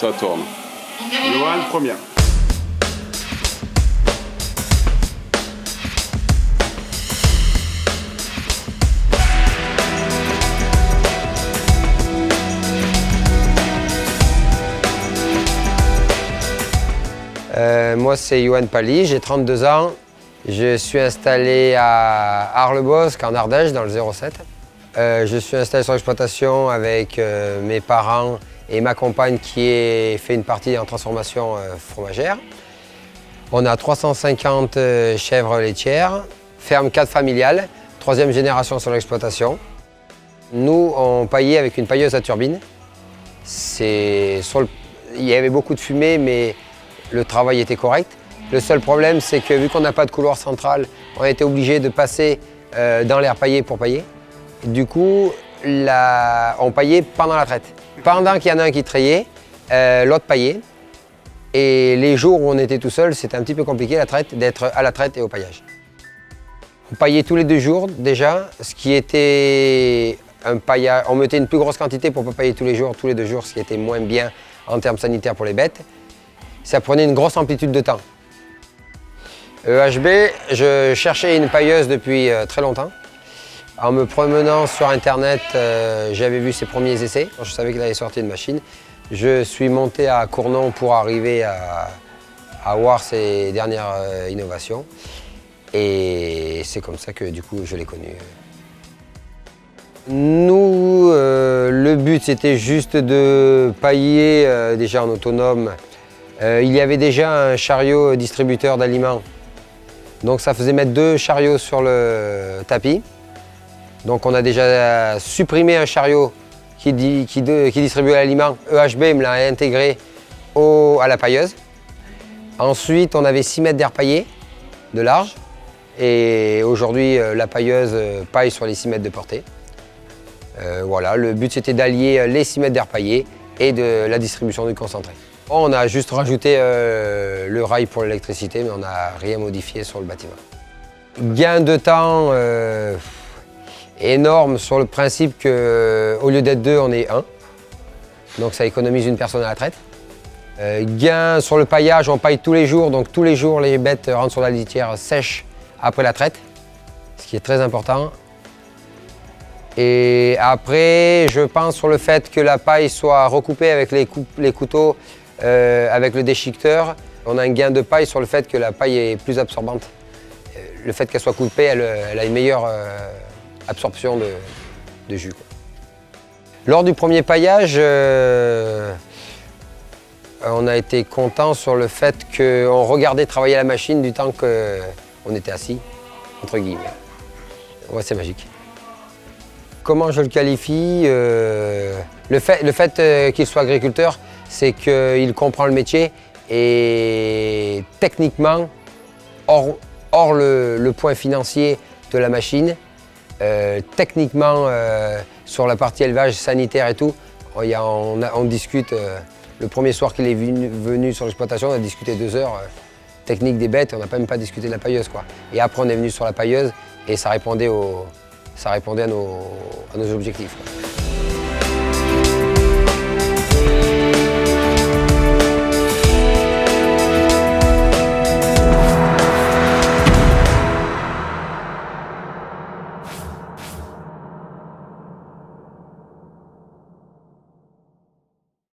Ça tourne. Johan, première. Moi, c'est Johan Pally, j'ai 32 ans. Je suis installé à Arles-Bosc, en Ardèche, dans le 07. Je suis installé sur l'exploitation avec mes parents et ma compagne qui a fait une partie en transformation fromagère. On a 350 chèvres laitières, ferme 4 familiale, 3e génération sur l'exploitation. Nous, on paillait avec une pailleuse à turbine. Il y avait beaucoup de fumée, mais le travail était correct. Le seul problème, c'est que vu qu'on n'a pas de couloir central, on a été obligé de passer dans l'air paillé pour pailler. Du coup, on paillait pendant la traite. Pendant qu'il y en a un qui trayait, l'autre paillait. Et les jours où on était tout seul, c'était un petit peu compliqué d'être à la traite et au paillage. On paillait tous les 2 jours déjà, ce qui était un paillage. On mettait une plus grosse quantité pour ne pas pailler tous les 2 jours, ce qui était moins bien en termes sanitaires pour les bêtes. Ça prenait une grosse amplitude de temps. EHB, je cherchais une pailleuse depuis très longtemps. En me promenant sur internet, j'avais vu ses premiers essais. Je savais qu'il avait sorti une machine. Je suis monté à Cournon pour arriver à voir ses dernières innovations. Et c'est comme ça que du coup je l'ai connu. Nous, le but c'était juste de pailler déjà en autonome. Il y avait déjà un chariot distributeur d'aliments. Donc ça faisait mettre 2 chariots sur le tapis. Donc on a déjà supprimé un chariot qui distribuait l'aliment. EHB me l'a intégré à la pailleuse. Ensuite on avait 6 mètres d'air paillé de large. Et aujourd'hui la pailleuse paille sur les 6 mètres de portée. Voilà, le but c'était d'allier les 6 mètres d'air paillé et de la distribution du concentré. On a juste rajouté le rail pour l'électricité, mais on n'a rien modifié sur le bâtiment. Gain de temps énorme sur le principe qu'au lieu d'être 2, on est 1. Donc ça économise une personne à la traite. Gain sur le paillage, on paille tous les jours, donc tous les jours les bêtes rentrent sur la litière sèche après la traite, ce qui est très important. Et après, je pense sur le fait que la paille soit recoupée avec les couteaux, avec le déchiqueteur. On a un gain de paille sur le fait que la paille est plus absorbante. Le fait qu'elle soit coupée, elle a une meilleure absorption de jus, quoi. Lors du premier paillage, on a été content sur le fait qu'on regardait travailler la machine du temps qu'on était assis, entre guillemets. Ouais, c'est magique. Comment je le qualifie? Le fait qu'il soit agriculteur, c'est qu'il comprend le métier et techniquement, hors le point financier de la machine, techniquement sur la partie élevage sanitaire et tout, on discute. Le premier soir qu'il est venu sur l'exploitation, on a discuté 2 heures technique des bêtes, on n'a même pas discuté de la pailleuse, quoi. Et après on est venu sur la pailleuse et ça répondait à nos objectifs, quoi.